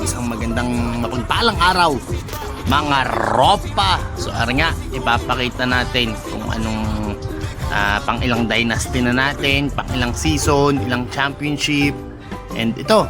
Isang magandang mapagpalang araw, mga ropa. So, nga, ipapakita natin kung anong pang ilang dynasty na natin, pang ilang season, ilang championship. And ito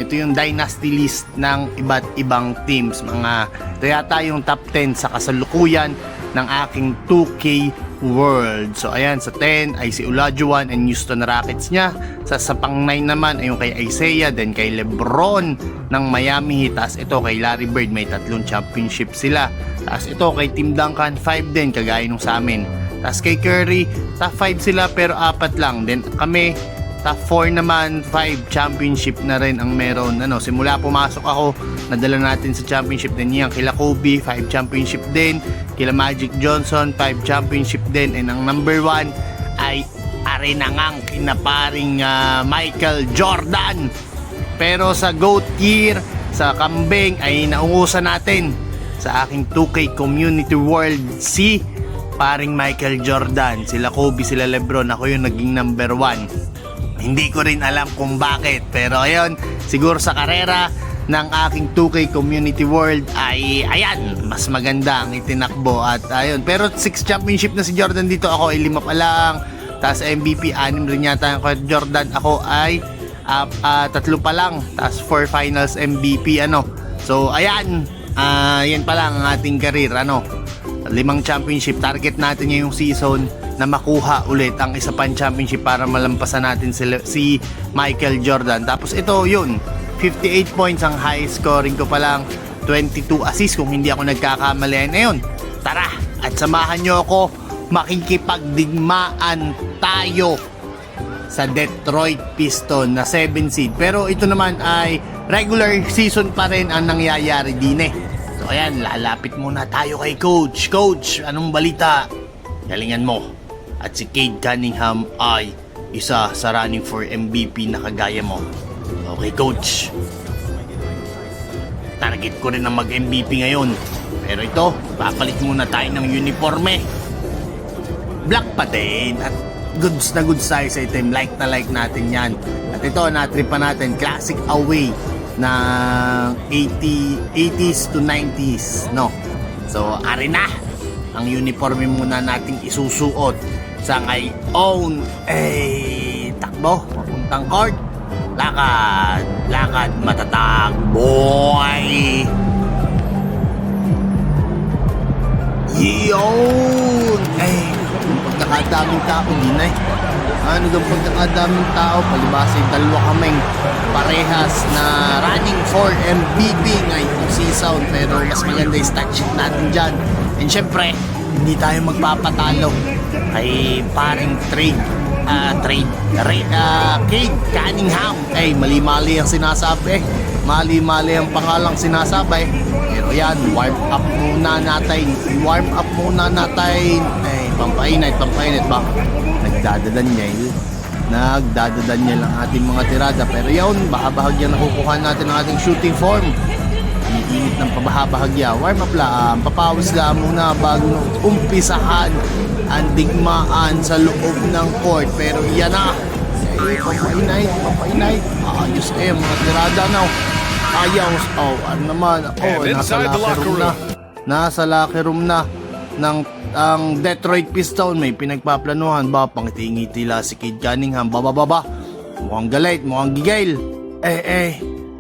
yung dynasty list ng iba't ibang teams. Ito yata yung top 10 sa kasalukuyan ng aking 2K World. So ayan, sa 10 ay si Olajuwon and Houston Rockets niya. Sa pang 9 naman ay yung kay Isaiah, then kay LeBron ng Miami Heat. Tapos ito kay Larry Bird, may 3 championship sila. Tapos ito kay Tim Duncan, 5 din, kagaya nung sa amin. Tapos kay Curry, top 5 sila pero 4 lang. Then kami, top 4 naman, 5 championship na rin ang meron. Simula pumasok ako, nadala natin sa championship din yan. Kila Kobe, 5 championship din. Kila Magic Johnson, 5 championship din. And ang number 1 ay arinangang kinaparing Michael Jordan. Pero sa GOAT year, sa kambing, ay naungusan natin sa aking 2K Community World si paring Michael Jordan. Sila Kobe, sila LeBron. Ako yung naging number 1. Hindi ko rin alam kung bakit, pero ayun, siguro sa karera ng aking 2K Community World ay mas maganda ang itinakbo. At ayun, pero 6 championship na si Jordan dito, ako ay 5 pa lang. Tapos MVP 6 rin yata kay Jordan, ako ay 3 pa lang. Tapos 4 finals MVP So ayan, yan pa lang ang ating career 5 championship. Target natin ngayong season na makuha ulit ang isa pang championship para malampasan natin si Michael Jordan. Tapos ito yun, 58 points ang high scoring ko pa lang, 22 assists kung hindi ako nagkakamali. Ayun, tara at samahan nyo ako, makikipagdigmaan tayo sa Detroit Pistons na 7 seed. Pero ito naman ay regular season pa rin ang nangyayari din So ayan, lalapit muna tayo kay Coach. Coach, anong balita? Galingan mo. At si Cade Cunningham ay isa sa running for MVP na kagaya mo. Okay, Coach. Target ko rin na mag-MVP ngayon. Pero ito, papalit muna tayo ng uniforme. Black pa din. At goods na goods tayo sa item. Like na like natin yan. At ito, natripa natin. Classic away na 80s to 90s. So, ari na. Ang uniforme muna nating isusuot sa ngayon. Takbo, papuntang court. Lakad, matatag, boy. Yun! Pagkakadaming tao din Ano daw pagkakadaming tao? Palibasa yung 2 kaming parehas na running for MVP ngayong season. Pero mas maganda yung stat sheet natin dyan. And syempre, hindi tayo magpapatalo kay paring Cade Cunningham. Mali-mali ang sinasabi. Mali-mali ang pangalang sinasabi. Pero yan, warm up muna natin. Pampainit ba? Nagdadadanyel ang ating mga tirada. Pero yun, bahagyan nakukuha natin ang ating shooting form. Iinit ng pabahabahagya. Warm up lang, papawis lang muna bago umpisahan ang digmaan sa loob ng court. Pero yan na, pampainit. Ayos mga tirada ayos. Nasa locker room na ng ang Detroit Pistons. May pinagpaplanuhan ba, pangiti-ngiti si Cade Cunningham. Mukhang galit, mukhang gigil.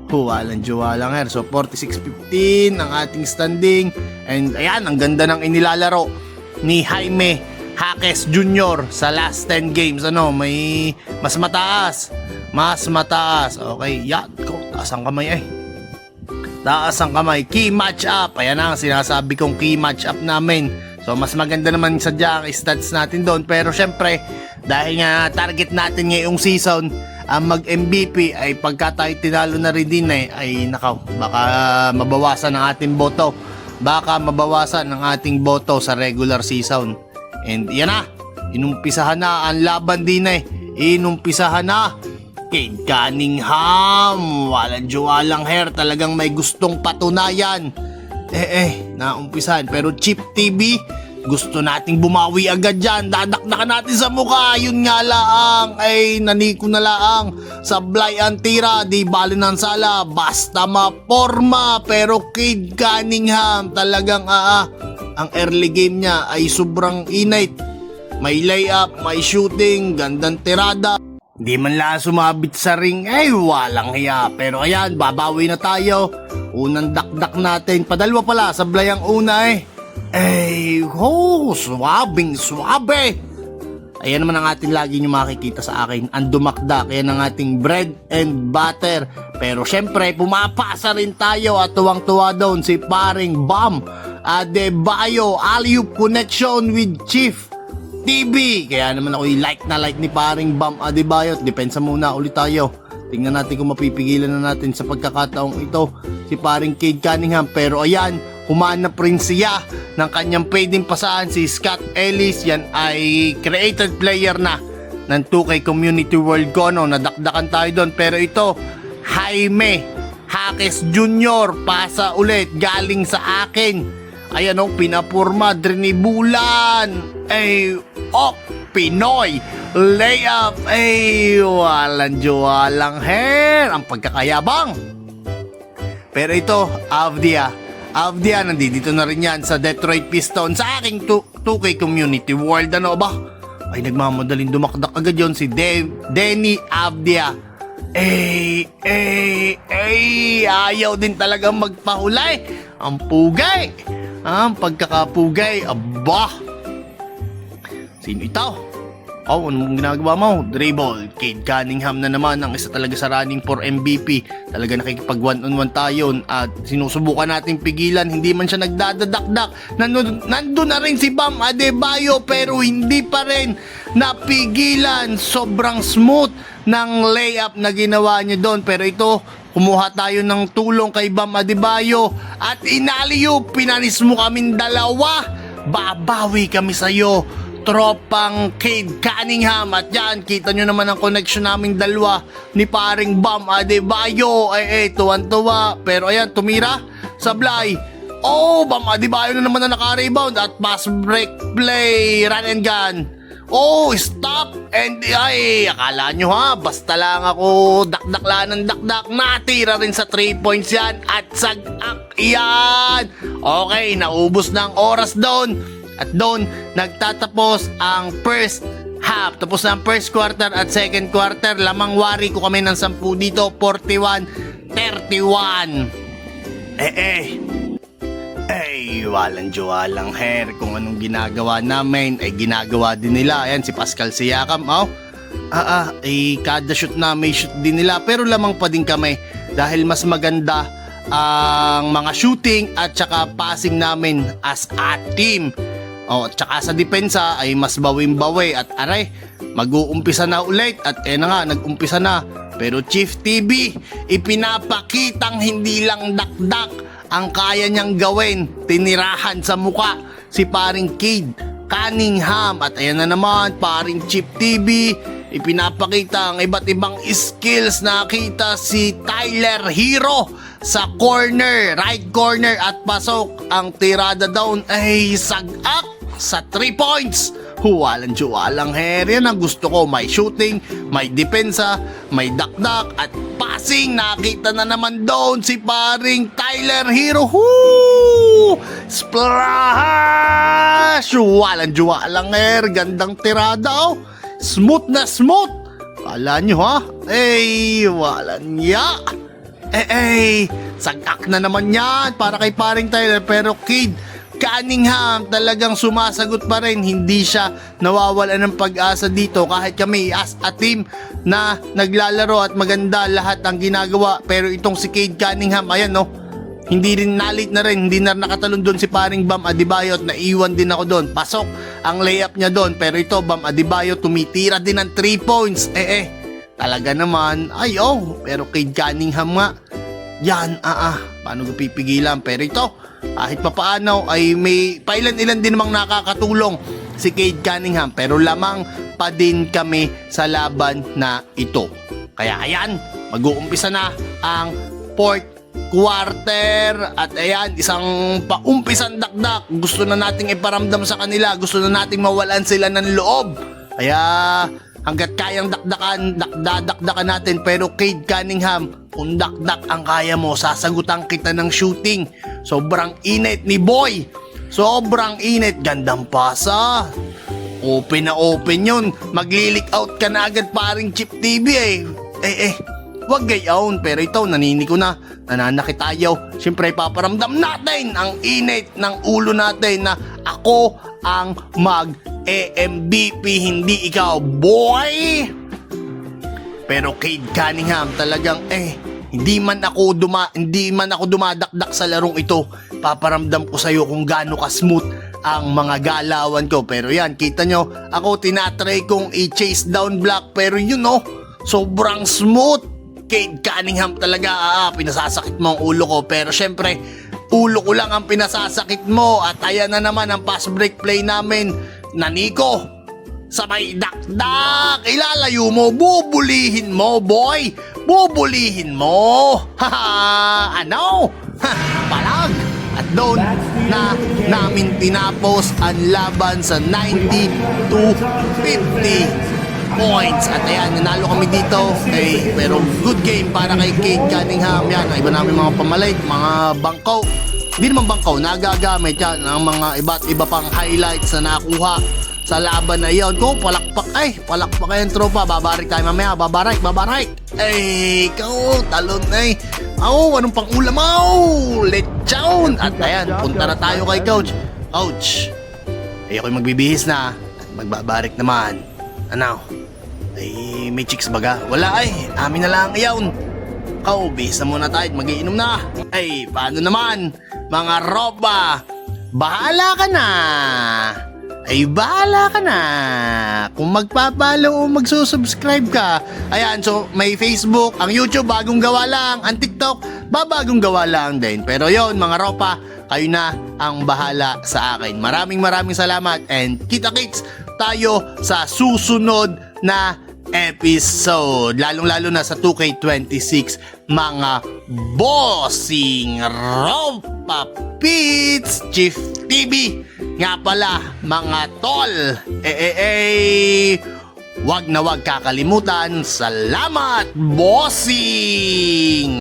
Walang juwalang So 46-15 ang ating standing. And ayan, ang ganda ng inilalaro ni Jaime Jaquez Jr. sa last 10 games. May mas mataas. Okay, yan. Taas ang kamay Taas ang kamay. Key matchup. Ayan ang sinasabi kong key matchup namin. So mas maganda naman sadya ang stats natin doon. Pero syempre, dahil nga target natin ngayong season ang mag-MVP, ay pagka tayo tinalo na rin din baka mabawasan ang ating boto. Sa regular season. And yan na, inumpisahan na ang laban din Inumpisahan na. Cade Cunningham, walang juwalang hair, talagang may gustong patunayan. Naumpisahan. Pero Chip TV, Gusto nating bumawi agad dyan. Dadakdakan natin sa mukha. Yun nga laang. Ay, naniko na laang. Sablay ang tira. Di bali ng sala. Basta maporma. Pero Cade Cunningham talagang ang early game niya ay sobrang init. May layup, may shooting, gandang tirada. Di man lang sumabit sa ring. Ay, walang hiya. Pero ayan, babawi na tayo. Unang dakdak natin. Padalwa pala. Sablay ang una eh. Ay, swabing swabe. Ayan naman ang ating lagi nyo makikita sa akin. Ang dumakdak, ayan ang ating bread and butter. Pero syempre, pumapasa rin tayo at tuwang-tuwa doon si paring Bam Adebayo. Alley-oop connection with Chief TV. Kaya naman ako like ni paring Bam Adebayo. Depensa muna ulit tayo. Tingnan natin kung mapipigilan na natin sa pagkakataong ito si paring Cade Cunningham. Pero ayan, humanap rin siya ng kanyang pwedeng pasahan si Scott Ellis. Yan ay created player na ng 2K Community World Kono. Nadakdakan tayo doon. Pero ito, Jaime Jaques Jr. pasa ulit galing sa akin. Ayan o, pinapurma, drinibulan. Ay, Pinoy layup. Ay, walang juwalang hair. Ang pagkakayabang. Pero ito, Avdia, nandito na rin yan sa Detroit Pistons sa aking 2K Community World. Ano ba? Ay, nagmamadaling dumakdak agad yon si Denny Avdia. Ayaw din talagang magpahulay. Ang pugay. Ang pagkakapugay. Aba. Sino ito? Anong ginagawa mo? Dribble. Cade Cunningham na naman ang isa talaga sa running for MVP. Talaga nakikipag 1-on-1 tayo at sinusubukan nating pigilan. Hindi man siya nagdadadakdak. Nandun na rin si Bam Adebayo pero hindi pa rin napigilan. Sobrang smooth ng layup na ginawa niya doon. Pero ito, kumuha tayo ng tulong kay Bam Adebayo at inaliyo. Pinanis mo kaming dalawa. Babawi kami sa'yo, tropang Cade Cunningham. At yan, kita nyo naman ang connection naming dalawa ni paring Bam Adebayo. Tuwan-tuwa. Pero ayan, tumira, sablay. Bam Adebayo na naman na naka-rebound at pass break play, run and gun. Stop and akala nyo basta lang ako dakdakla ng dakdak. Natira rin sa 3 points yan at sagak yan. Okay, naubos na ang oras doon. At doon, nagtatapos ang first half. Tapos na ang first quarter at second quarter. Lamang wari ko kami ng 10 dito. 41-31. Walang juwalang hair. Kung anong ginagawa namin, ay ginagawa din nila. Ayan, si Pascal Siakam. Kada shoot na may shoot din nila. Pero lamang pa din kami. Dahil mas maganda ang mga shooting at saka passing namin as a team. Tsaka sa depensa ay mas bawing-bawi at mag-uumpisa na ulit at nag-umpisa na. Pero Chief TV, ipinapakitang hindi lang dakdak ang kaya niyang gawin. Tinirahan sa muka si paring Cade Cunningham. At ayan na naman, paring Chief TV, ipinapakita ang iba't ibang skills. Nakita si Tyler Hero sa corner, right corner at pasok. Ang tirada down ay sagak sa 3 points. Walang juwalang hair. Yan ang gusto ko. May shooting, may depensa, may dakdak at passing. Nakita na naman doon si paring Tyler Hero. Splash! Walang juwalang hair. Gandang tirada. Smooth na smooth. Kala nyo walang ya. Sagak na naman yan para kay paring Tyler. Pero Cade Cunningham talagang sumasagot pa rin. Hindi siya nawawalan ng pag-asa dito kahit kami as a team na naglalaro at maganda lahat ang ginagawa. Pero itong si Cade Cunningham, ayan hindi rin nalit na rin. Hindi na nakatalon doon si paring Bam Adebayo at naiwan din ako doon. Pasok ang layup niya doon. Pero ito, Bam Adebayo tumitira din ng 3 points. Talaga naman. Pero Cade Cunningham nga. Yan, paano ko pipigilan? Pero ito, kahit papaano ay may pailan-ilan din namang nakakatulong si Cade Cunningham. Pero lamang pa din kami sa laban na ito. Kaya ayan, mag-uumpisa na ang fourth quarter. At ayan, isang paumpisang dakdak. Gusto na nating iparamdam sa kanila. Gusto na nating mawalan sila ng loob. Kaya hanggat kayang dakdakan, dakdakan natin. Pero Cade Cunningham, kung dakdak ang kaya mo, sasagutan kita ng shooting. Sobrang init ni Boy. Sobrang init. Gandang pasa. Open na open yun. Maglilik out ka na agad paring Chip TV wag gayaon. Pero ito, naniniko na. Nananakit tayo. Siyempre, paparamdam natin ang init ng ulo natin na ako ang mag-MVP, hindi ikaw, boy! Pero Cade Cunningham, talagang hindi man ako dumadakdak sa larong ito. Paparamdam ko sa'yo kung gaano ka-smooth ang mga galawan ko. Pero yan, kita nyo, ako tinatry kong i-chase down block. Pero yun sobrang smooth. Cade Cunningham talaga, pinasasakit mo ang ulo ko. Pero syempre, ulo ko lang ang pinasasakit mo. At ayan na naman ang pass break play namin. Naniko, sabay dakdak. Ilalayo mo, bubulihin mo, boy. Bubulihin mo. Haha, ano? Palag. At doon na namin tinapos ang laban sa 90 to 50 points. At ayan, nanalo kami dito. Pero good game para kay Cade Cunningham. Yan, iba namin mga pamalit, mga bangkaw. Hindi naman bangkaw, nagagamit yan ang mga iba't iba pang highlights na nakuha sa laban na iyon. Ko, palakpak yung tropa. Babarik tayo mamaya, babarik. Ikaw, talon anong pang ulam mo? Lechon! At ayan, punta na tayo kay Coach. Coach, ako'y magbibihis na at magbabarik naman. Ano? May chicks baga? Wala amin na lang iyon. Bihis na muna tayo at magiinom na. Paano naman? Mga ropa, bahala ka na. Bahala ka na. Kung magpapalo o magsusubscribe ka. Ayan, so may Facebook, ang YouTube bagong gawa lang, ang TikTok babagong gawa lang din. Pero yon mga ropa, kayo na ang bahala sa akin. Maraming salamat and kita-kits tayo sa susunod na episode. Lalong-lalo na sa 2K26 mga bossing ropa pits Chief TV. Nga pala mga tol, wag na wag kakalimutan. Salamat, bossing!